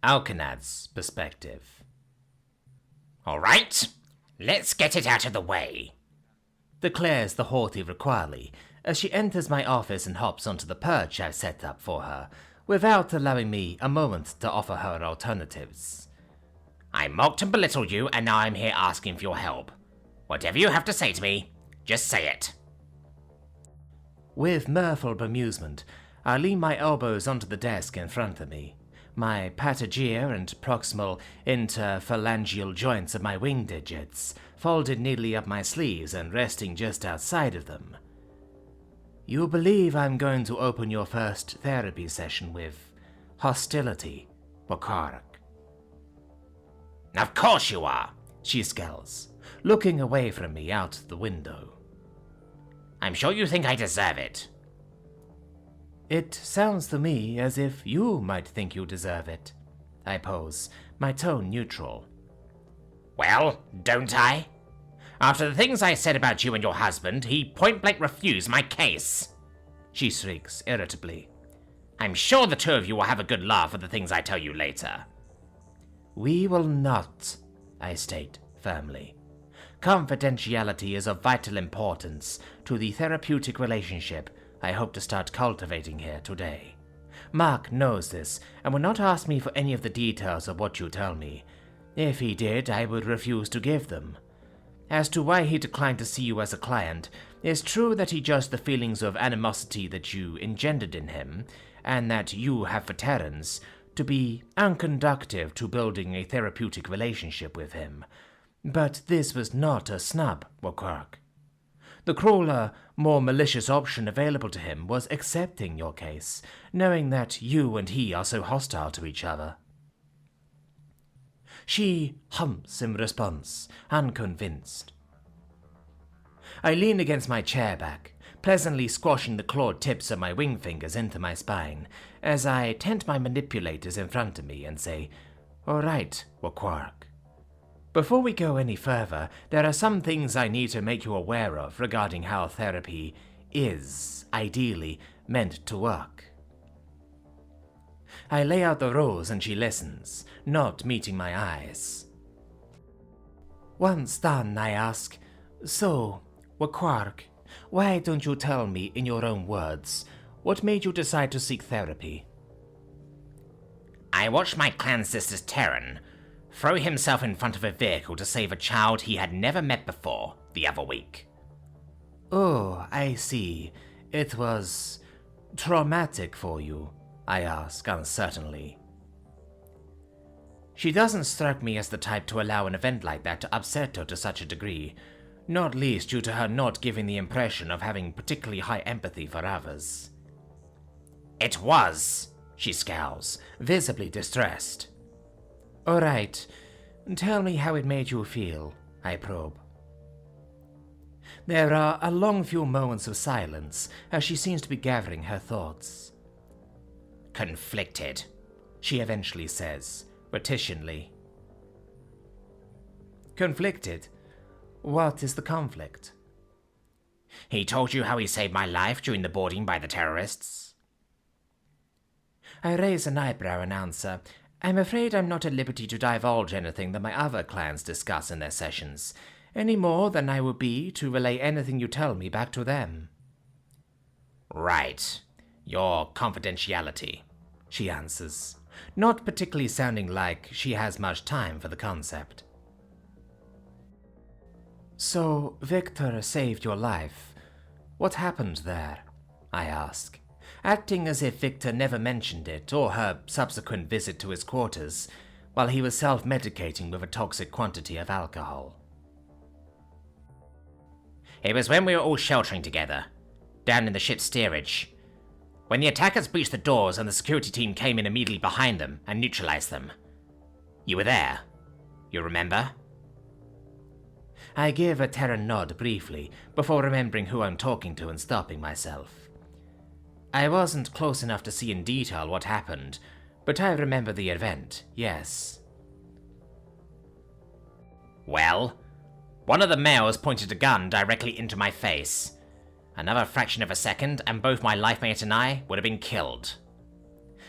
Alkanad's perspective. Alright, let's get it out of the way, declares the haughty Requali as she enters my office and hops onto the perch I've set up for her, without allowing me a moment to offer her alternatives. I mocked and belittled you, and now I'm here asking for your help. Whatever you have to say to me, just say it. With mirthful bemusement, I lean my elbows onto the desk in front of me, my patagia and proximal interphalangeal joints of my wing digits folded neatly up my sleeves and resting just outside of them. You believe I'm going to open your first therapy session with hostility, Wakarak? Of course you are, She scowls, looking away from me out the window. I'm sure you think I deserve it. It sounds to me as if you might think you deserve it, I pose, my tone neutral. Well, don't I? After the things I said about you and your husband, he point-blank refused my case, she shrieks irritably. I'm sure the two of you will have a good laugh at the things I tell you later. We will not, I state firmly. Confidentiality is of vital importance to the therapeutic relationship I hope to start cultivating here today. Mark knows this and will not ask me for any of the details of what you tell me. If he did, I would refuse to give them. As to why he declined to see you as a client, it's true that he judged the feelings of animosity that you engendered in him, and that you have for Terrans, to be unconducive to building a therapeutic relationship with him. But this was not a snub, Wakarak. The crueler, more malicious option available to him was accepting your case, knowing that you and he are so hostile to each other. She humps in response, unconvinced. I lean against my chair back, pleasantly squashing the clawed tips of my wing fingers into my spine, as I tent my manipulators in front of me and say, "All right, Wakarak. Before we go any further, there are some things I need to make you aware of regarding how therapy is, ideally, meant to work." I lay out the rules and she listens, not meeting my eyes. Once done, I ask, "So, Wakarak, why don't you tell me in your own words, what made you decide to seek therapy?" I watched my clan sister's Terran throw himself in front of a vehicle to save a child he had never met before the other week. Oh, I see. It was traumatic for you, I ask uncertainly. She doesn't strike me as the type to allow an event like that to upset her to such a degree, not least due to her not giving the impression of having particularly high empathy for others. It was, she scowls, visibly distressed. All right, tell me how it made you feel, I probe. There are a long few moments of silence as she seems to be gathering her thoughts. Conflicted, she eventually says, reticently. Conflicted? What is the conflict? He told you how he saved my life during the boarding by the terrorists? I raise an eyebrow and answer, I'm afraid I'm not at liberty to divulge anything that my other clans discuss in their sessions, any more than I would be to relay anything you tell me back to them. Right. Your confidentiality, she answers, not particularly sounding like she has much time for the concept. So, Victor saved your life. What happened there? I ask, acting as if Victor never mentioned it or her subsequent visit to his quarters, while he was self-medicating with a toxic quantity of alcohol. It was when we were all sheltering together, down in the ship's steerage. When the attackers breached the doors and the security team came in immediately behind them and neutralized them. You were there. You remember? I give a Terran nod briefly, before remembering who I'm talking to and stopping myself. I wasn't close enough to see in detail what happened, but I remember the event, yes. Well, one of the males pointed a gun directly into my face. Another fraction of a second, and both my life mate and I would have been killed.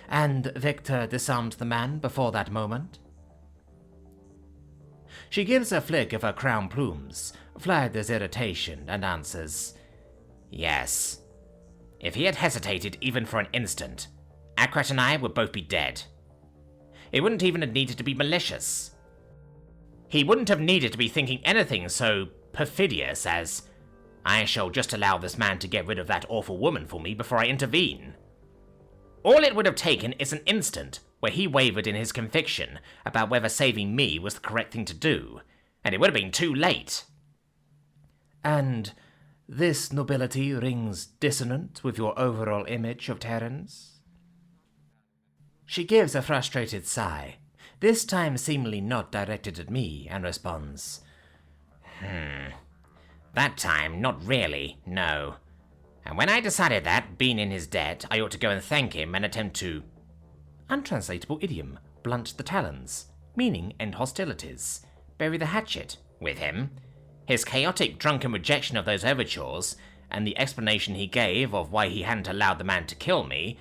And Victor disarmed the man before that moment? She gives a flick of her crown plumes, flagged as irritation, and answers, Yes. If he had hesitated even for an instant, Akrat and I would both be dead. It wouldn't even have needed to be malicious. He wouldn't have needed to be thinking anything so perfidious as, I shall just allow this man to get rid of that awful woman for me before I intervene. All it would have taken is an instant where he wavered in his conviction about whether saving me was the correct thing to do, and it would have been too late. And this nobility rings dissonant with your overall image of Terrans? She gives a frustrated sigh, this time seemingly not directed at me, and responds, That time, not really, no. And when I decided that, being in his debt, I ought to go and thank him and attempt to... Untranslatable idiom, blunt the talons, meaning end hostilities, bury the hatchet. With him, his chaotic, drunken rejection of those overtures, and the explanation he gave of why he hadn't allowed the man to kill me,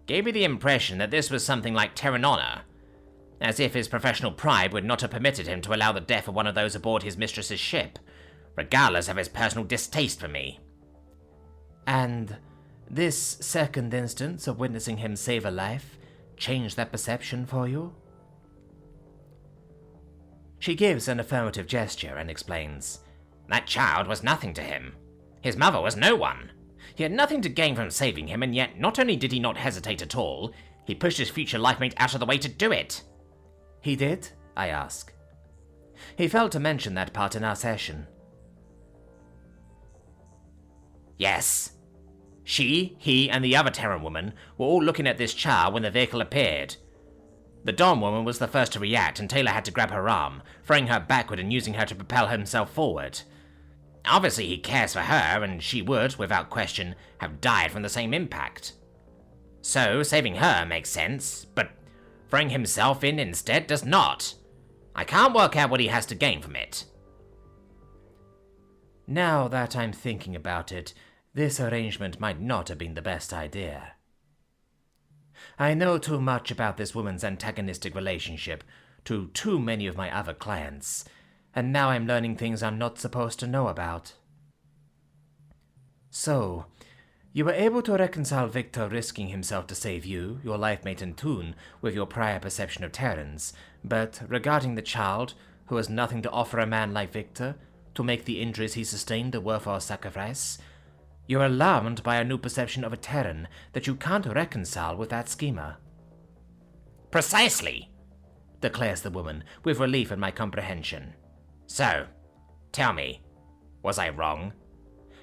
gave me the impression that this was something like Terran honor, as if his professional pride would not have permitted him to allow the death of one of those aboard his mistress's ship, regardless of his personal distaste for me. And this second instance of witnessing him save a life changed that perception for you? She gives an affirmative gesture and explains, That child was nothing to him. His mother was no one. He had nothing to gain from saving him, and yet not only did he not hesitate at all, he pushed his future life mate out of the way to do it. He did? I ask. He failed to mention that part in our session. Yes. She, he, and the other Terran woman were all looking at this child when the vehicle appeared. The Dom woman was the first to react, and Taylor had to grab her arm, throwing her backward and using her to propel himself forward. Obviously he cares for her, and she would, without question, have died from the same impact. So, saving her makes sense, but throwing himself in instead does not. I can't work out what he has to gain from it. Now that I'm thinking about it, this arrangement might not have been the best idea. I know too much about this woman's antagonistic relationship to too many of my other clients, and now I'm learning things I'm not supposed to know about. So, you were able to reconcile Victor risking himself to save you, your life mate and Toon, with your prior perception of Terrans, but regarding the child, who has nothing to offer a man like Victor, to make the injuries he sustained a worthwhile sacrifice, you're alarmed by a new perception of a Terran that you can't reconcile with that schema. Precisely, declares the woman, with relief in my comprehension. So, tell me, was I wrong?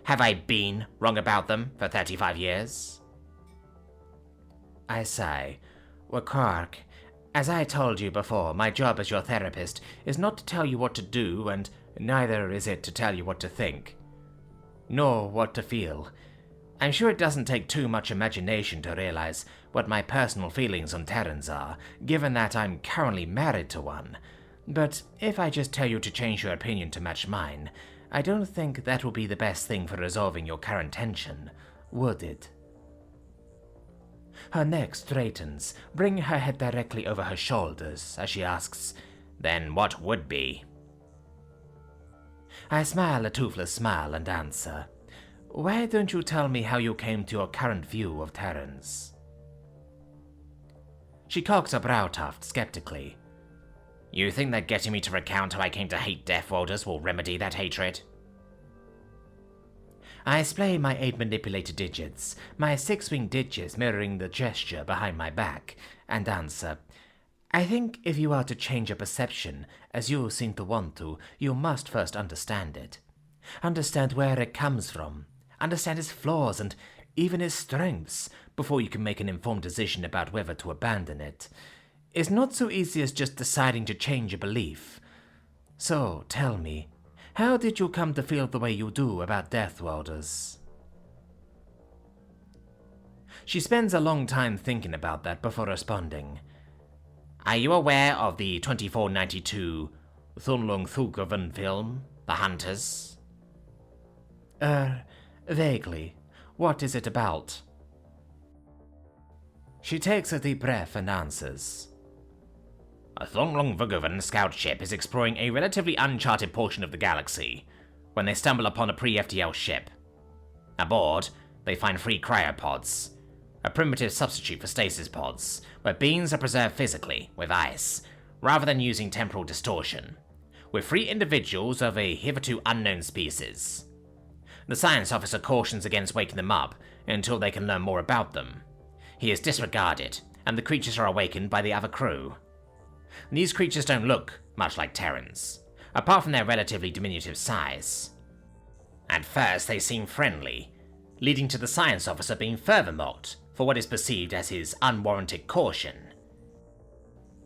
Have I been wrong about them for 35 years? I sigh. Well, Quark, as I told you before, my job as your therapist is not to tell you what to do, and neither is it to tell you what to think. Nor what to feel. I'm sure it doesn't take too much imagination to realize what my personal feelings on Terrans are, given that I'm currently married to one. But if I just tell you to change your opinion to match mine, I don't think that will be the best thing for resolving your current tension, would it? Her neck straightens, bringing her head directly over her shoulders as she asks, Then what would be? I smile a toothless smile and answer, Why don't you tell me how you came to your current view of Terrans? She cocks a brow tuft skeptically. You think that getting me to recount how I came to hate Deathworlders will remedy that hatred? I splay my 8 manipulated digits, my 6-winged digits mirroring the gesture behind my back, and answer, I think if you are to change a perception, as you seem to want to, you must first understand it. Understand where it comes from, understand its flaws and even its strengths, before you can make an informed decision about whether to abandon it. It's not so easy as just deciding to change a belief. So, tell me, how did you come to feel the way you do about Deathworlders? She spends a long time thinking about that before responding. Are you aware of the 2492 Thunlung Thugovan film, The Hunters? Vaguely. What is it about? She takes a deep breath and answers. A Thonglong scout ship is exploring a relatively uncharted portion of the galaxy when they stumble upon a pre-FTL ship. Aboard, they find 3 cryopods, a primitive substitute for stasis pods, where beings are preserved physically, with ice, rather than using temporal distortion, with 3 individuals of a hitherto unknown species. The science officer cautions against waking them up until they can learn more about them. He is disregarded, and the creatures are awakened by the other crew. These creatures don't look much like Terrans, apart from their relatively diminutive size. At first they seem friendly, leading to the science officer being further mocked for what is perceived as his unwarranted caution.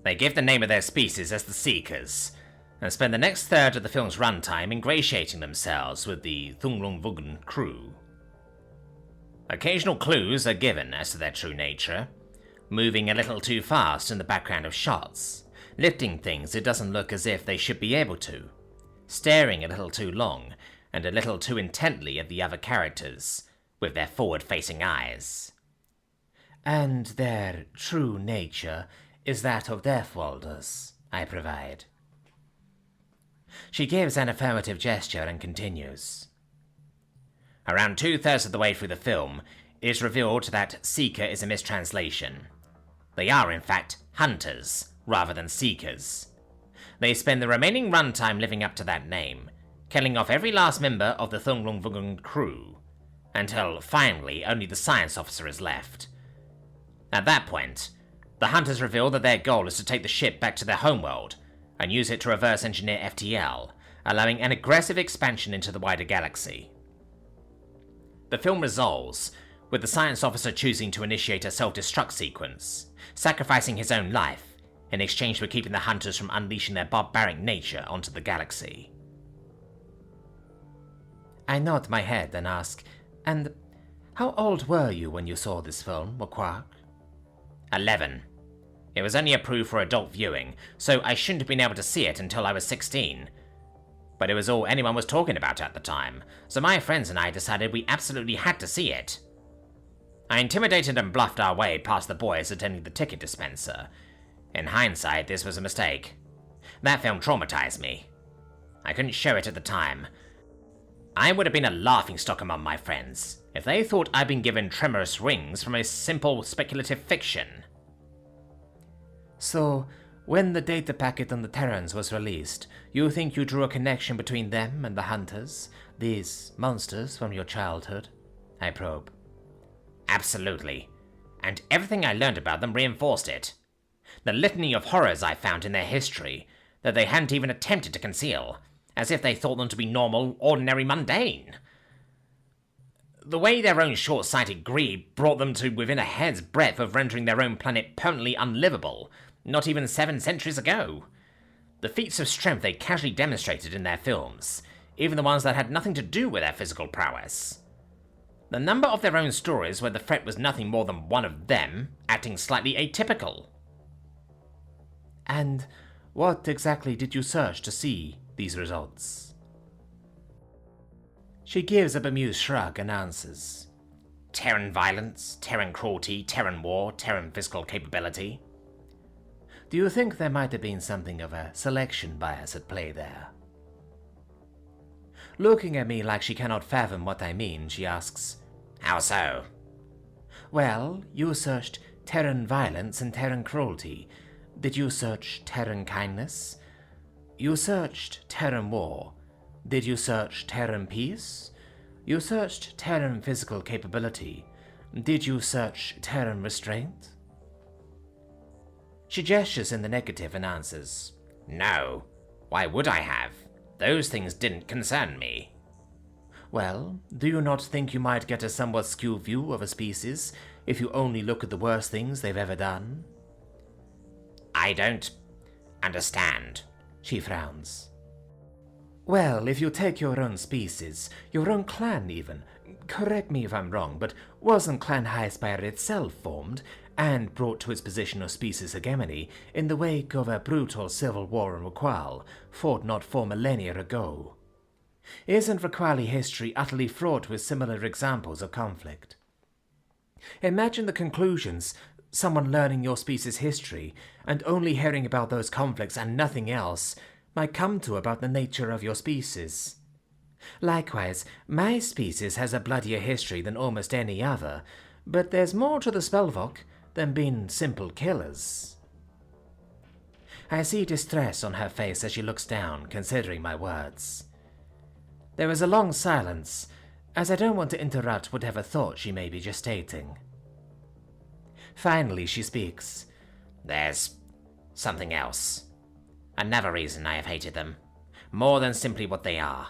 They give the name of their species as the Seekers, and spend the next third of the film's runtime ingratiating themselves with the Thunglung crew. Occasional clues are given as to their true nature, moving a little too fast in the background of shots, lifting things it doesn't look as if they should be able to, staring a little too long and a little too intently at the other characters with their forward-facing eyes. And their true nature is that of Deathwalders, I provide. She gives an affirmative gesture and continues. Around 2/3 of the way through the film, it is revealed that Seeker is a mistranslation. They are, in fact, hunters, rather than seekers. They spend the remaining runtime living up to that name, killing off every last member of the Thunglung crew, until finally only the science officer is left. At that point, the hunters reveal that their goal is to take the ship back to their homeworld, and use it to reverse engineer FTL, allowing an aggressive expansion into the wider galaxy. The film resolves, with the science officer choosing to initiate a self-destruct sequence, sacrificing his own life in exchange for keeping the hunters from unleashing their barbaric nature onto the galaxy. I nod my head and ask, and how old were you when you saw this film, Quark? 11. It was only approved for adult viewing, so I shouldn't have been able to see it until I was 16. But it was all anyone was talking about at the time, so my friends and I decided we absolutely had to see it. I intimidated and bluffed our way past the boys attending the ticket dispenser. In hindsight, this was a mistake. That film traumatized me. I couldn't show it at the time. I would have been a laughingstock among my friends if they thought I'd been given tremorous rings from a simple speculative fiction. So, when the data packet on the Terrans was released, you think you drew a connection between them and the Hunters, these monsters from your childhood? I probe. Absolutely. And everything I learned about them reinforced it. The litany of horrors I found in their history that they hadn't even attempted to conceal, as if they thought them to be normal, ordinary, mundane. The way their own short-sighted greed brought them to within a hair's breadth of rendering their own planet permanently unlivable, not even 7 centuries ago. The feats of strength they casually demonstrated in their films, even the ones that had nothing to do with their physical prowess. The number of their own stories where the threat was nothing more than one of them acting slightly atypical. And what exactly did you search to see these results? She gives a bemused shrug and answers. Terran violence, Terran cruelty, Terran war, Terran physical capability. Do you think there might have been something of a selection bias at play there? Looking at me like she cannot fathom what I mean, she asks, How so? Well, you searched Terran violence and Terran cruelty. Did you search Terran kindness? You searched Terran war. Did you search Terran peace? You searched Terran physical capability. Did you search Terran restraint? She gestures in the negative and answers, No. Why would I have? Those things didn't concern me. Well, do you not think you might get a somewhat skewed view of a species if you only look at the worst things they've ever done? I don't understand. She frowns. Well, if you take your own species, your own clan even, correct me if I'm wrong, but wasn't Clan High Spire itself formed and brought to its position of species hegemony in the wake of a brutal civil war in Raquel, fought not 4 millennia ago? Isn't Raquali history utterly fraught with similar examples of conflict? Imagine the conclusions Someone learning your species' history and only hearing about those conflicts and nothing else might come to about the nature of your species. Likewise, my species has a bloodier history than almost any other, but there's more to the Spellfolk than being simple killers. I see distress on her face as she looks down, considering my words. There is a long silence, as I don't want to interrupt whatever thought she may be gestating. Finally, she speaks. There's something else. Another reason I have hated them. More than simply what they are.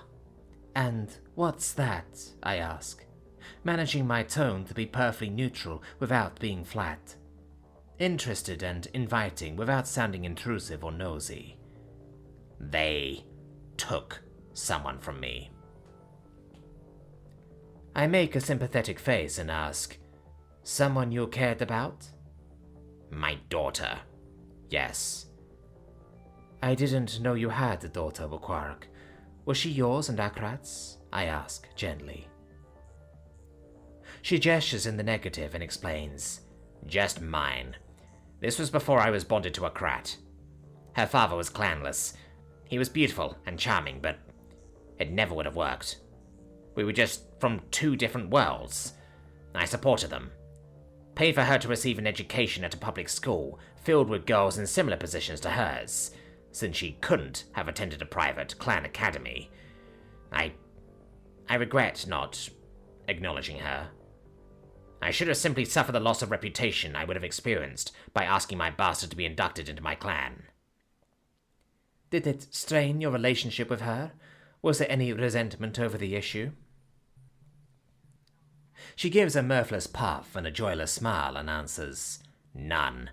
And what's that? I ask, managing my tone to be perfectly neutral without being flat. Interested and inviting without sounding intrusive or nosy. They took someone from me. I make a sympathetic face and ask, someone you cared about? My daughter. Yes. I didn't know you had a daughter, Quark. Was she yours and Akrat's? I ask, gently. She gestures in the negative and explains. Just mine. This was before I was bonded to Akrat. Her father was clanless. He was beautiful and charming, but it never would have worked. We were just from two different worlds. I supported them. Paid for her to receive an education at a public school filled with girls in similar positions to hers, since she couldn't have attended a private clan academy. I regret not acknowledging her. I should have simply suffered the loss of reputation I would have experienced by asking my bastard to be inducted into my clan. Did it strain your relationship with her? Was there any resentment over the issue? She gives a mirthless puff and a joyless smile and answers, None.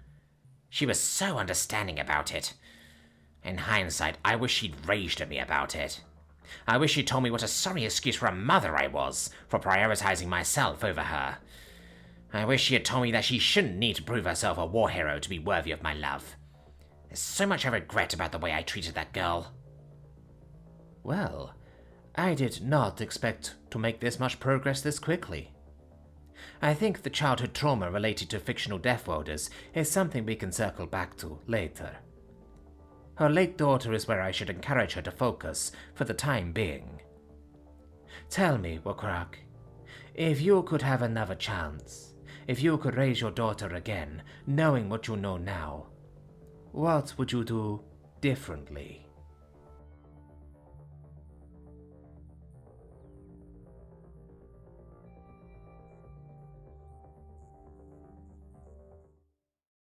She was so understanding about it. In hindsight, I wish she'd raged at me about it. I wish she'd told me what a sorry excuse for a mother I was for prioritizing myself over her. I wish she had told me that she shouldn't need to prove herself a war hero to be worthy of my love. There's so much I regret about the way I treated that girl. Well, I did not expect to make this much progress this quickly. I think the childhood trauma related to fictional Death Worlders is something we can circle back to later. Her late daughter is where I should encourage her to focus for the time being. Tell me, Wakrak, if you could have another chance, if you could raise your daughter again, knowing what you know now, what would you do differently?